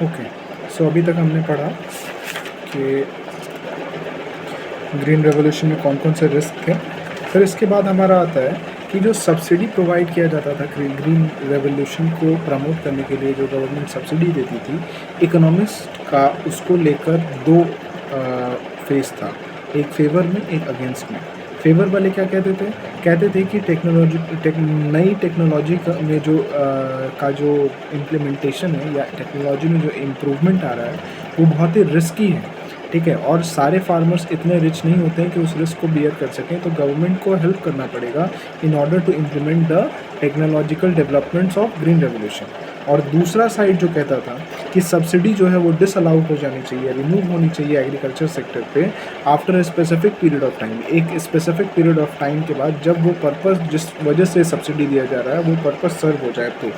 Okay, सो अभी तक हमने पढ़ा कि ग्रीन रेवोल्यूशन में कौन कौन से रिस्क थे। फिर इसके बाद हमारा आता है कि जो सब्सिडी प्रोवाइड किया जाता था ग्रीन रेवोल्यूशन को प्रमोट करने के लिए, जो गवर्नमेंट सब्सिडी देती थी, इकोनॉमिस्ट का उसको लेकर दो फेस था, एक फेवर में, एक अगेंस्ट में। फेवर वाले क्या कहते थे? कहते थे कि नई टेक्नोलॉजी में जो इम्प्लीमेंटेशन है या टेक्नोलॉजी में जो इम्प्रूवमेंट आ रहा है वो बहुत ही रिस्की है, ठीक है, और सारे फार्मर्स इतने रिच नहीं होते हैं कि उस रिस्क को बियर कर सकें, तो गवर्नमेंट को हेल्प करना पड़ेगा in order to implement the technological developments of green revolution. और दूसरा साइड जो कहता था कि सब्सिडी जो है वो डिसअलाउ हो जानी चाहिए, रिमूव होनी चाहिए एग्रीकल्चर सेक्टर पे after a specific period of time, एक स्पेसिफिक पीरियड ऑफ टाइम के बाद, जब वो पर्पस जिस वजह से सब्सिडी दिया जा रहा है वो पर्पस सर्व हो जाए। तो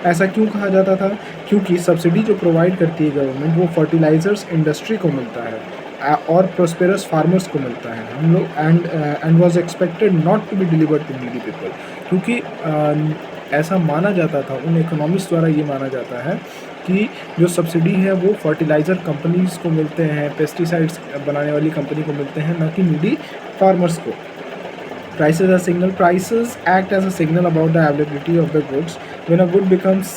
ऐसा क्यों कहा जाता था? क्योंकि सब्सिडी जो प्रोवाइड करती है गवर्नमेंट वो फर्टिलाइजर्स इंडस्ट्री को मिलता है और प्रोस्पेरस फार्मर्स को मिलता है। हम लोग and was expected not to be delivered to needy people, क्योंकि ऐसा माना जाता था, उन इकोनॉमिस्ट द्वारा ये माना जाता है कि जो सब्सिडी है वो फर्टिलाइज़र कंपनीज़ को मिलते हैं, पेस्टिसाइड्स बनाने वाली कंपनी को मिलते हैं, ना कि नीडी फार्मर्स को। Prices act as a signal about the availability of the goods. When a good becomes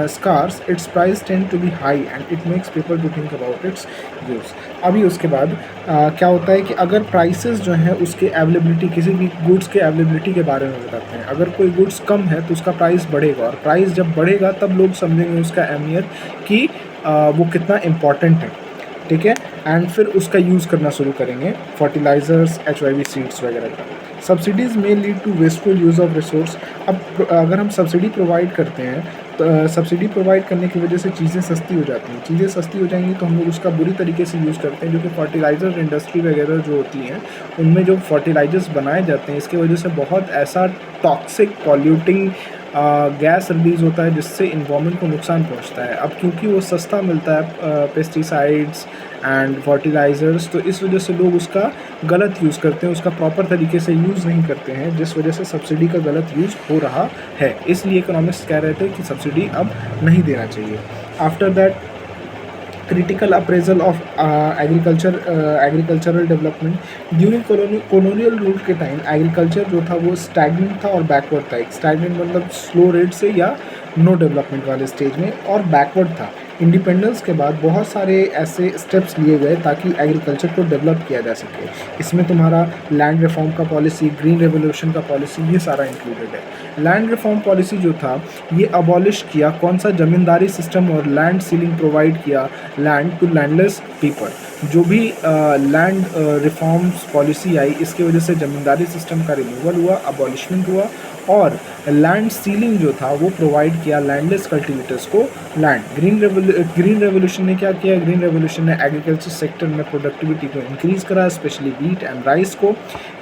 scarce, its price tend to be high and it makes people to think about its use. अभी उसके बाद क्या होता है कि अगर prices जो हैं उसके अवेलेबिलिटी, किसी भी गुड्स के अवेलेबिलिटी के बारे में बताते हैं। अगर कोई गुड्स कम है तो उसका प्राइस बढ़ेगा, और प्राइस जब बढ़ेगा तब लोग समझेंगे उसका अहमियत कि वो कितना इम्पॉर्टेंट है, ठीक है, एंड फिर उसका यूज़ करना शुरू करेंगे, फर्टिलाइज़र्स, HIV सीड्स वगैरह का। सब्सिडीज़ में lead to wasteful use of resource. अब अगर हम सब्सिडी प्रोवाइड करते हैं तो सब्सिडी प्रोवाइड करने की वजह से चीज़ें सस्ती हो जाती हैं। चीज़ें सस्ती हो जाएंगी तो हम लोग उसका बुरी तरीके से यूज़ करते हैं, जो कि फर्टिलाइज़र इंडस्ट्री वगैरह जो होती हैं उनमें जो फर्टिलाइज़र्स बनाए जाते हैं, इसकी वजह से बहुत ऐसा टॉक्सिक पॉल्यूटिंग गैस रिलीज़ होता है जिससे इन्वायरमेंट को नुकसान पहुंचता है। अब क्योंकि वो सस्ता मिलता है पेस्टिसाइड्स एंड फर्टिलाइज़र्स, तो इस वजह से लोग उसका गलत यूज़ करते हैं, उसका प्रॉपर तरीके से यूज़ नहीं करते हैं, जिस वजह से सब्सिडी का गलत यूज़ हो रहा है। इसलिए इकोनॉमिस्ट कह रहे थे कि सब्सिडी अब नहीं देना चाहिए। After that, critical appraisal of agricultural development during colonial rule के टाइम एग्रीकल्चर जो था वो स्टैगनेंट था और बैकवर्ड था। एक स्टैगनेंट मतलब स्लो रेट से या नो डेवलपमेंट वाले स्टेज में, और बैकवर्ड था। इंडिपेंडेंस के बाद बहुत सारे ऐसे स्टेप्स लिए गए ताकि एग्रीकल्चर को डेवलप किया जा सके। इसमें तुम्हारा लैंड रिफॉर्म का पॉलिसी, ग्रीन रेवोल्यूशन का पॉलिसी, ये सारा इंक्लूडेड है। लैंड रिफॉर्म पॉलिसी जो था ये अबॉलिश किया, कौन सा, जमींदारी सिस्टम और लैंड सीलिंग प्रोवाइड किया लैंड टू लैंडलेस पीपल। जो भी लैंड रिफॉर्म्स पॉलिसी आई, इसकी वजह से जमींदारी सिस्टम का रिमूवल हुआ, अबॉलिशमेंट हुआ, और लैंड सीलिंग जो था वो प्रोवाइड किया लैंडलेस कल्टिवेटर्स को लैंड। ग्रीन रेवोल्यूशन ने क्या किया? ग्रीन रेवोल्यूशन ने एग्रीकल्चर सेक्टर में प्रोडक्टिविटी को इंक्रीज़ करा, स्पेशली व्हीट एंड राइस को,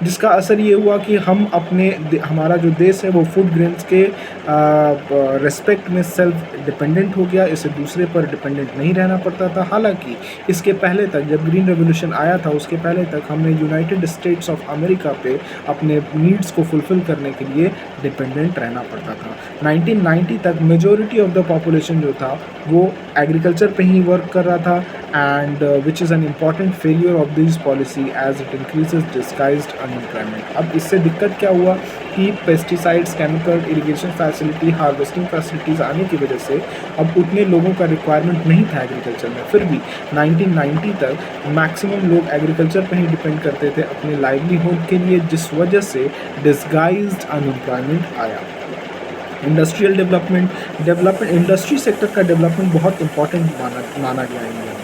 जिसका असर ये हुआ कि हमारा जो देश है वो फूड ग्रेन्स के रिस्पेक्ट में सेल्फ डिपेंडेंट हो गया, इसे दूसरे पर डिपेंडेंट नहीं रहना पड़ता था। हालांकि इसके पहले तक, जब ग्रीन रेवोल्यूशन आया था उसके पहले तक, हमने यूनाइटेड स्टेट्स ऑफ अमेरिका पे अपने नीड्स को फुलफ़िल करने के लिए डिपेंडेंट रहना पड़ता था। 1990 तक मेजॉरिटी ऑफ द पॉपुलेशन जो था वो एग्रीकल्चर पे ही वर्क कर रहा था, and which is an important failure of this policy as it increases disguised unemployment. अब इससे दिक्कत क्या हुआ कि pesticides, chemical, irrigation facility, harvesting facilities आने की वजह से अब उतने लोगों का रिक्वायरमेंट नहीं था एग्रीकल्चर में। फिर भी 1990 तक मैक्सिमम लोग एग्रीकल्चर पर ही डिपेंड करते थे अपने लाइवलीहुड के लिए, जिस वजह से डिस्गाइज्ड अनएम्प्लॉयमेंट आया। इंडस्ट्रियल डेवलपमेंट इंडस्ट्री सेक्टर का डेवलपमेंट बहुत इंपॉर्टेंट माना गया इंडिया में।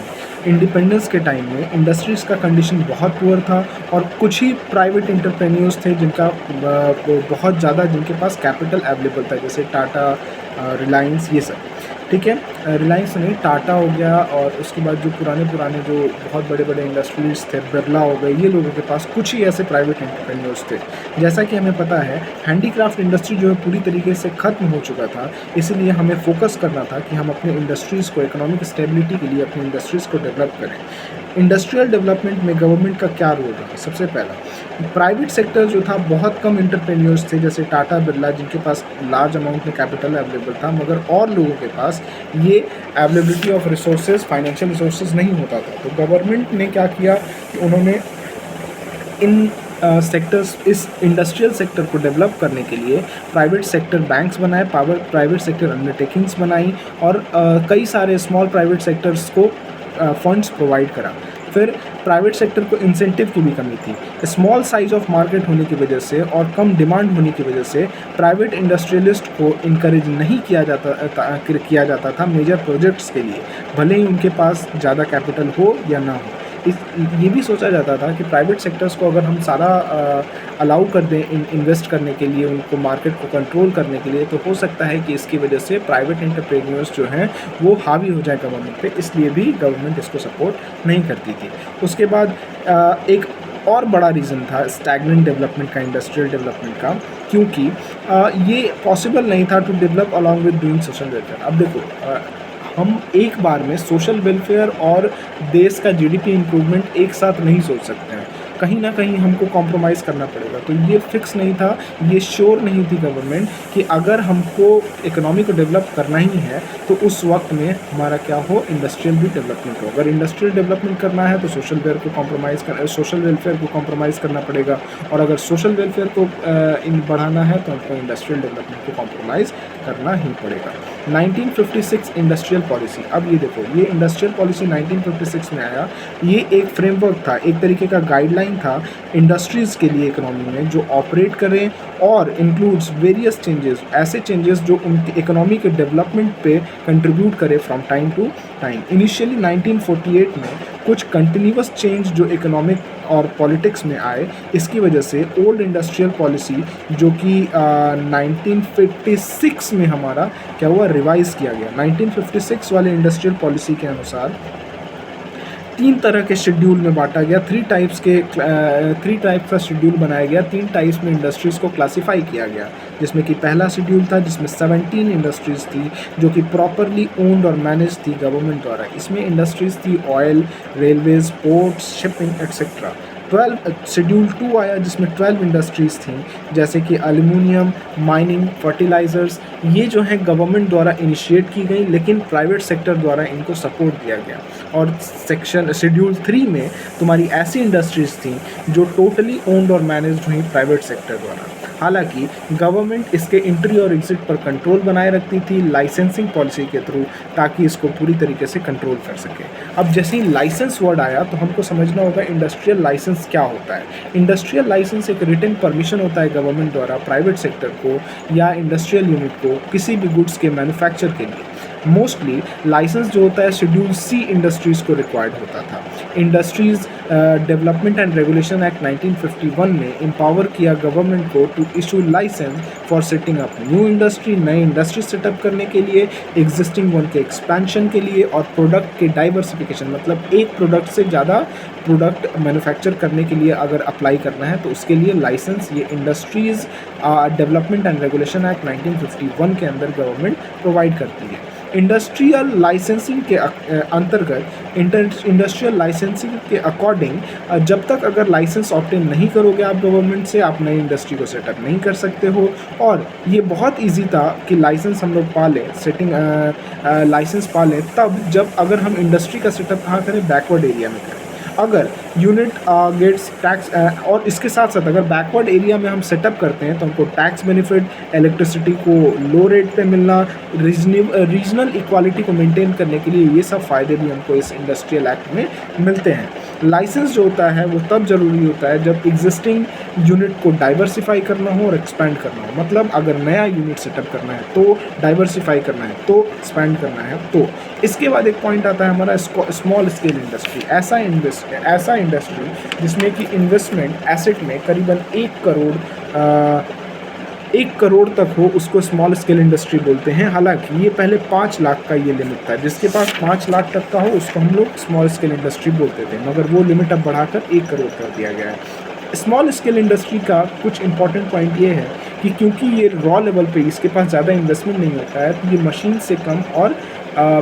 इंडिपेंडेंस के टाइम में इंडस्ट्रीज़ का कंडीशन बहुत पुअर था, और कुछ ही प्राइवेट एंटरप्रेन्योर्स थे जिनका बहुत ज़्यादा, जिनके पास कैपिटल अवेलेबल था, जैसे टाटा, रिलायंस, ये सब, ठीक है। रिलायंस नहीं, टाटा हो गया, और उसके बाद जो पुराने जो बहुत बड़े बड़े इंडस्ट्रीज थे, बिरला हो गए, ये लोगों के पास कुछ ही ऐसे प्राइवेट एंटरप्रेन्योर्स थे। जैसा कि हमें पता है हैंडीक्राफ्ट इंडस्ट्री जो है पूरी तरीके से ख़त्म हो चुका था, इसीलिए हमें फोकस करना था कि हम अपने इंडस्ट्रीज़ को, इकोनॉमिक स्टेबिलिटी के लिए अपनी इंडस्ट्रीज़ को डेवलप करें। इंडस्ट्रियल डेवलपमेंट में गवर्नमेंट का क्या रोल रहा? सबसे पहला, प्राइवेट सेक्टर जो था बहुत कम एंटरप्रेन्योर्स थे, जैसे टाटा, बिरला, जिनके पास लार्ज अमाउंट में कैपिटल अवेलेबल था, मगर और लोगों के पास ये a availability of resources, financial resources नहीं होता था। तो गवर्नमेंट ने क्या किया कि उन्होंने इन सेक्टर्स, इस इंडस्ट्रियल सेक्टर को डेवलप करने के लिए प्राइवेट सेक्टर बैंक्स बनाए, प्राइवेट सेक्टर अंडरटेकिंग्स बनाई और कई सारे स्मॉल प्राइवेट सेक्टर्स को फंड्स प्रोवाइड करा। फिर प्राइवेट सेक्टर को इंसेंटिव की भी कमी थी। स्मॉल साइज ऑफ मार्केट होने की वजह से और कम डिमांड होने की वजह से प्राइवेट इंडस्ट्रियलिस्ट को इनकरेज नहीं किया जाता था मेजर प्रोजेक्ट्स के लिए, भले ही उनके पास ज़्यादा कैपिटल हो या ना हो। ये भी सोचा जाता था कि प्राइवेट सेक्टर्स को अगर हम सारा अलाउ कर दें इन्वेस्ट करने के लिए, उनको मार्केट को कंट्रोल करने के लिए, तो हो सकता है कि इसकी वजह से प्राइवेट एंटरप्रेन्योर्स जो हैं वो हावी हो जाए गवर्नमेंट पे, इसलिए भी गवर्नमेंट इसको सपोर्ट नहीं करती थी। उसके बाद एक और बड़ा रीज़न था स्टैग्नेंट डेवलपमेंट का, इंडस्ट्रियल डेवलपमेंट का, क्योंकि ये पॉसिबल नहीं था to develop along with doing social welfare. अब देखो, हम एक बार में सोशल वेलफेयर और देश का जीडीपी इम्प्रूवमेंट एक साथ नहीं सोच सकते हैं, कहीं ना कहीं हमको कॉम्प्रोमाइज़ करना पड़ेगा। तो ये फिक्स नहीं था, ये श्योर नहीं थी गवर्नमेंट कि अगर हमको इकोनॉमी को डेवलप करना ही है तो उस वक्त में हमारा क्या हो, इंडस्ट्रियल भी डेवलपमेंट हो। अगर इंडस्ट्रियल डेवलपमेंट करना है तो सोशल वेलफेयर को कॉम्प्रोमाइज़ करना पड़ेगा, और अगर सोशल वेलफेयर को बढ़ाना है तो हमको इंडस्ट्रियल डेवलपमेंट को कॉम्प्रोमाइज़ करना ही पड़ेगा। 1956 इंडस्ट्रियल पॉलिसी, अब ये देखो, ये इंडस्ट्रियल पॉलिसी 1956 में आया। ये एक फ्रेमवर्क था, एक तरीके का गाइडलाइन था इंडस्ट्रीज़ के लिए इकोनॉमी में, जो ऑपरेट करें और इंक्लूड्स वेरियस चेंजेस, ऐसे चेंजेस जो उनके इकोनॉमी के डेवलपमेंट पे कंट्रीब्यूट करे from time to time. Initially 1948 में कुछ कंटिन्यूअस चेंज जो इकोनॉमिक और पॉलिटिक्स में आए, इसकी वजह से ओल्ड इंडस्ट्रियल पॉलिसी जो कि 1956 में हमारा क्या हुआ, रिवाइज किया गया। 1956 वाले इंडस्ट्रियल पॉलिसी के अनुसार 3 तरह के शेड्यूल में बांटा गया, 3 टाइप्स का शेड्यूल बनाया गया, 3 टाइप्स में इंडस्ट्रीज़ को क्लासीफाई किया गया, जिसमें कि पहला शेड्यूल था जिसमें 17 इंडस्ट्रीज़ थी जो कि प्रॉपरली ओन्ड और मैनेज थी गवर्नमेंट द्वारा। इसमें इंडस्ट्रीज़ थी oil, Railways, ports, shipping etcetera. 12 schedule 2 आया जिसमें 12 इंडस्ट्रीज़ थीं, जैसे कि एल्युमिनियम, माइनिंग, फर्टिलाइज़र्स। ये जो है गवर्नमेंट द्वारा इनिशिएट की गई, लेकिन प्राइवेट सेक्टर द्वारा इनको सपोर्ट दिया गया। और शेड्यूल 3 में तुम्हारी ऐसी इंडस्ट्रीज़ थीं जो टोटली ओन्ड और मैनेज्ड हुई प्राइवेट सेक्टर द्वारा। हालांकि गवर्नमेंट इसके एंट्री और एग्जिट पर कंट्रोल बनाए रखती थी लाइसेंसिंग पॉलिसी के थ्रू, ताकि इसको पूरी तरीके से कंट्रोल कर सके। अब जैसे ही लाइसेंस वर्ड आया तो हमको समझना होगा इंडस्ट्रियल लाइसेंस क्या होता है। इंडस्ट्रियल लाइसेंस एक रिटन परमिशन होता है गवर्नमेंट द्वारा प्राइवेट सेक्टर को या इंडस्ट्रियल यूनिट को किसी भी गुड्स के मैन्युफैक्चर के लिए। मोस्टली लाइसेंस जो होता है शेड्यूल सी इंडस्ट्रीज़ को रिक्वायर्ड होता था। Industries development and regulation act 1951 ने एम्पावर किया गवर्नमेंट को to issue licence for setting up new industry, नए इंडस्ट्री सेटअप करने के लिए, एग्जिस्टिंग वन के एक्सपेंशन के लिए, और प्रोडक्ट के डाइवर्सिफिकेशन, मतलब एक प्रोडक्ट से ज़्यादा प्रोडक्ट मैन्युफैक्चर करने के लिए अगर अप्लाई करना है तो उसके लिए लाइसेंस ये industries development and regulation act 1951 के अंदर गवर्नमेंट प्रोवाइड करती है। इंडस्ट्रियल लाइसेंसिंग के अंतर्गत इंडस्ट्रियल लाइसेंसिंग के अकॉर्डिंग जब तक अगर लाइसेंस ऑब्टेन नहीं करोगे आप गवर्नमेंट से, आप नई इंडस्ट्री को सेटअप नहीं कर सकते हो। और ये बहुत इजी था कि लाइसेंस हम लोग पा लें, लाइसेंस पा लें तब जब अगर हम इंडस्ट्री का सेटअप कहाँ करें, बैकवर्ड एरिया में करें। अगर यूनिट गेट्स टैक्स, और इसके साथ साथ अगर बैकवर्ड एरिया में हम सेटअप करते हैं तो हमको टैक्स बेनिफिट, इलेक्ट्रिसिटी को लो रेट पे मिलना, रीजनल इक्वालिटी को मेंटेन करने के लिए ये सब फ़ायदे भी हमको इस इंडस्ट्रियल एक्ट में मिलते हैं। लाइसेंस जो होता है वो तब ज़रूरी होता है जब एग्जिस्टिंग यूनिट को डाइवर्सिफाई करना हो और एक्सपैंड करना हो। मतलब अगर नया यूनिट सेटअप करना है तो डाइवर्सिफाई करना है, तो एक्सपैंड करना है तो। इसके बाद एक पॉइंट आता है हमारा स्मॉल स्केल इंडस्ट्री। ऐसा इंडस्ट्री जिसमें कि इन्वेस्टमेंट एसेट में करीबन 1 करोड़ तक हो, उसको स्मॉल स्केल इंडस्ट्री बोलते हैं। हालांकि ये पहले 5 लाख का ये लिमिट था, जिसके पास 5 लाख तक का हो उसको हम लोग स्मॉल स्केल इंडस्ट्री बोलते थे, मगर वो लिमिट अब बढ़ाकर 1 करोड़ कर दिया गया है। स्मॉल स्केल इंडस्ट्री का कुछ इंपॉर्टेंट पॉइंट ये है कि क्योंकि ये रॉ लेवल पे इसके पास ज़्यादा इन्वेस्टमेंट नहीं होता है, तो ये मशीन से कम और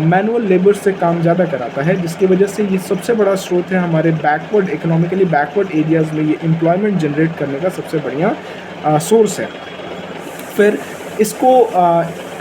मैनुअल लेबर से काम ज़्यादा कराता है, जिसकी वजह से ये सबसे बड़ा स्रोत है हमारे इकोनॉमिकली बैकवर्ड एरियाज़ में ये एम्प्लॉयमेंट जनरेट करने का सबसे बढ़िया सोर्स है। फिर इसको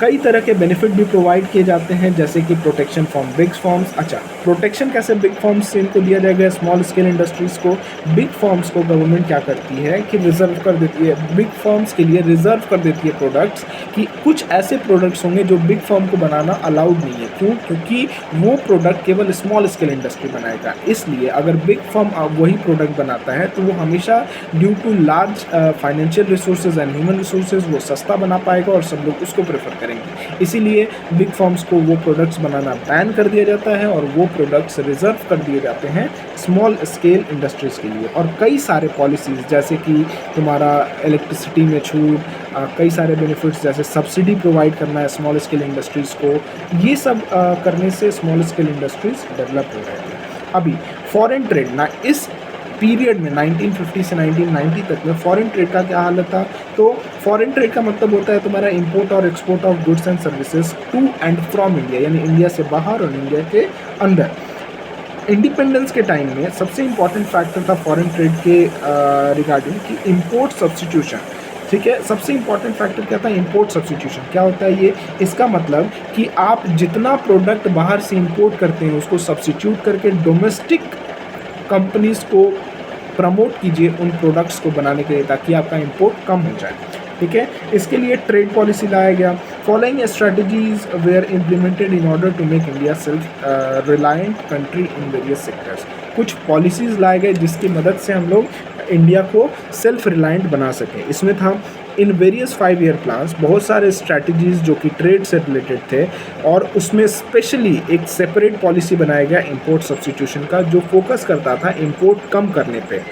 कई तरह के बेनिफिट भी प्रोवाइड किए जाते हैं, जैसे कि प्रोटेक्शन फ्रॉम बिग फर्म्स। अच्छा, प्रोटेक्शन कैसे बिग फर्म्स से इनको दिया जाएगा, स्मॉल स्केल इंडस्ट्रीज़ को? बिग फर्म्स को गवर्नमेंट क्या करती है कि रिजर्व कर देती है, बिग फर्म्स के लिए रिजर्व कर देती है प्रोडक्ट्स, कि कुछ ऐसे प्रोडक्ट्स होंगे जो बिग फर्म को बनाना अलाउड नहीं है। क्यों? क्योंकि वो प्रोडक्ट केवल स्मॉल स्केल इंडस्ट्री बनाएगा। इसलिए अगर बिग फर्म वही प्रोडक्ट बनाता है तो वो हमेशा due to large financial resources and human resources वो सस्ता बना पाएगा और सब लोग उसको प्रेफर करेंगे। इसीलिए बिग फर्म्स को वो प्रोडक्ट्स बनाना बैन कर दिया जाता है और वो प्रोडक्ट्स रिजर्व कर दिए जाते हैं स्मॉल स्केल इंडस्ट्रीज़ के लिए। और कई सारे पॉलिसीज़, जैसे कि तुम्हारा इलेक्ट्रिसिटी में छूट, कई सारे बेनिफिट्स जैसे सब्सिडी प्रोवाइड करना है स्मॉल स्केल इंडस्ट्रीज़ को, ये सब करने से स्मॉल स्केल इंडस्ट्रीज़ डेवलप हो रहे हैं। अभी फॉरेन ट्रेड ना, इस पीरियड में 1950 से 1990 तक में फॉरेन ट्रेड का क्या हालत था? तो फॉरेन ट्रेड का मतलब होता है तुम्हारा इंपोर्ट और export of goods and services to and from India, यानी इंडिया से बाहर और इंडिया के अंदर। इंडिपेंडेंस के टाइम में सबसे इम्पॉर्टेंट फैक्टर था फॉरेन ट्रेड के रिगार्डिंग कि इंपोर्ट सब्स्टिट्यूशन। ठीक है, सबसे इम्पॉर्टेंट फैक्टर क्या था? Import substitution. क्या होता है ये? इसका मतलब कि आप जितना प्रोडक्ट बाहर से इंपोर्ट करते हैं उसको सब्स्टिट्यूट करके डोमेस्टिक कंपनीज़ को प्रमोट कीजिए उन प्रोडक्ट्स को बनाने के लिए, ताकि आपका इंपोर्ट कम हो जाए। ठीक है, इसके लिए ट्रेड पॉलिसी लाया गया। Following strategies were implemented in order to make India self reliant country in various sectors. कुछ पॉलिसीज़ लाए गए जिसकी मदद से हम लोग इंडिया को सेल्फ रिलायंट बना सकें। इसमें था इन वेरियस 5 ईयर प्लान्स, बहुत सारे स्ट्रैटेजीज़ जो कि ट्रेड से रिलेटेड थे, और उसमें स्पेशली एक सेपरेट पॉलिसी बनाया गया इंपोर्ट सब्स्टिट्यूशन का, जो फोकस करता था इंपोर्ट कम करने पे।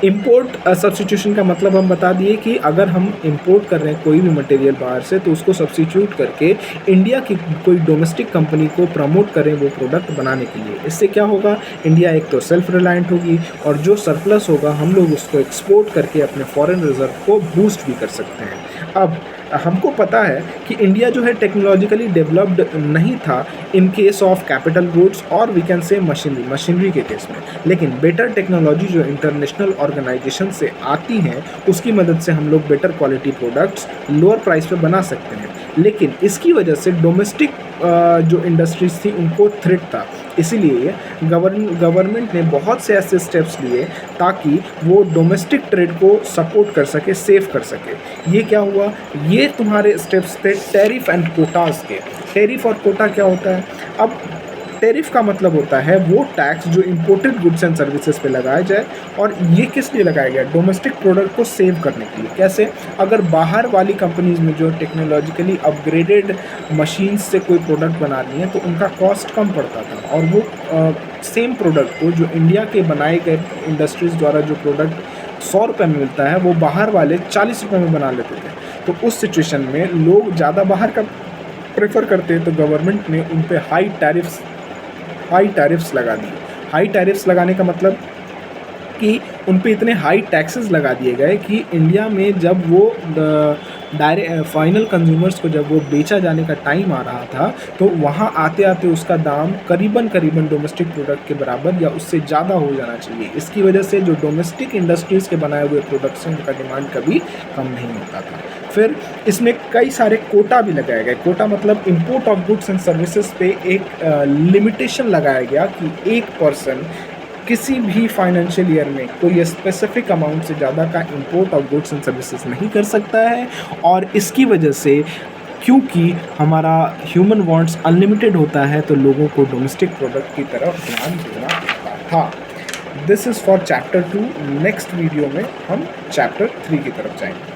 इंपोर्ट सब्स्टिट्यूशन का मतलब हम बता दिए कि अगर हम इंपोर्ट कर रहे हैं कोई भी मटेरियल बाहर से, तो उसको सब्स्टिट्यूट करके इंडिया की कोई डोमेस्टिक कंपनी को प्रमोट करें वो प्रोडक्ट बनाने के लिए। इससे क्या होगा? इंडिया एक तो सेल्फ रिलायंट होगी, और जो सरप्लस होगा हम लोग उसको एक्सपोर्ट करके अपने फॉरेन रिजर्व को बूस्ट भी कर सकते हैं। अब हमको पता है कि इंडिया जो है टेक्नोलॉजिकली डेवलप्ड नहीं था in case of capital goods और वी कैन से मशीनरी के केस में, लेकिन बेटर टेक्नोलॉजी जो इंटरनेशनल ऑर्गेनाइजेशन से आती हैं उसकी मदद से हम लोग better quality products lower price पे बना सकते हैं। लेकिन इसकी वजह से डोमेस्टिक जो इंडस्ट्रीज़ थी उनको थ्रेट था, इसीलिए गवर्नमेंट ने बहुत से ऐसे स्टेप्स लिए ताकि वो डोमेस्टिक ट्रेड को सपोर्ट कर सके, सेव कर सके। ये क्या हुआ? ये तुम्हारे स्टेप्स थे टैरिफ एंड कोटास के। टैरिफ और कोटा क्या होता है? अब टैरिफ का मतलब होता है वो टैक्स जो इंपोर्टेड गुड्स एंड सर्विसेज पे लगाया जाए, और ये किस लिए लगाया गया? डोमेस्टिक प्रोडक्ट को सेव करने के लिए। कैसे? अगर बाहर वाली कंपनीज़ में जो टेक्नोलॉजिकली अपग्रेडेड मशीन्स से कोई प्रोडक्ट बना रही हैं तो उनका कॉस्ट कम पड़ता था, और वो सेम प्रोडक्ट को जो इंडिया के बनाए गए इंडस्ट्रीज़ द्वारा जो प्रोडक्ट 100 रुपये में मिलता है वो बाहर वाले 40 रुपये में बना लेते थे। तो उस सिचुएशन में लोग ज़्यादा बाहर का प्रेफर करते हैं, तो गवर्नमेंट ने उन पे हाई टैरिफ्स लगा दिए। हाई टैरिफ्स लगाने का मतलब कि उन पे इतने हाई टैक्सेस लगा दिए गए कि इंडिया में जब वो डायरेक्ट फाइनल कंज्यूमर्स को जब वो बेचा जाने का टाइम आ रहा था तो वहाँ आते आते उसका दाम करीबन डोमेस्टिक प्रोडक्ट के बराबर या उससे ज़्यादा हो जाना चाहिए। इसकी वजह से जो डोमेस्टिक इंडस्ट्रीज़ के बनाए हुए प्रोडक्ट्स हैं उनका डिमांड कभी कम नहीं होता था। फिर इसमें कई सारे कोटा भी लगाए गए। कोटा मतलब import of goods and services पे एक लिमिटेशन लगाया गया कि एक पर्सन किसी भी फाइनेंशियल ईयर में कोई स्पेसिफिक अमाउंट से ज़्यादा का import of goods and services नहीं कर सकता है। और इसकी वजह से क्योंकि हमारा ह्यूमन वांट्स अनलिमिटेड होता है तो लोगों को डोमेस्टिक प्रोडक्ट की तरफ ध्यान देना पड़ता था। This is for chapter 2। Next video में हम चैप्टर 3 की तरफ जाएंगे।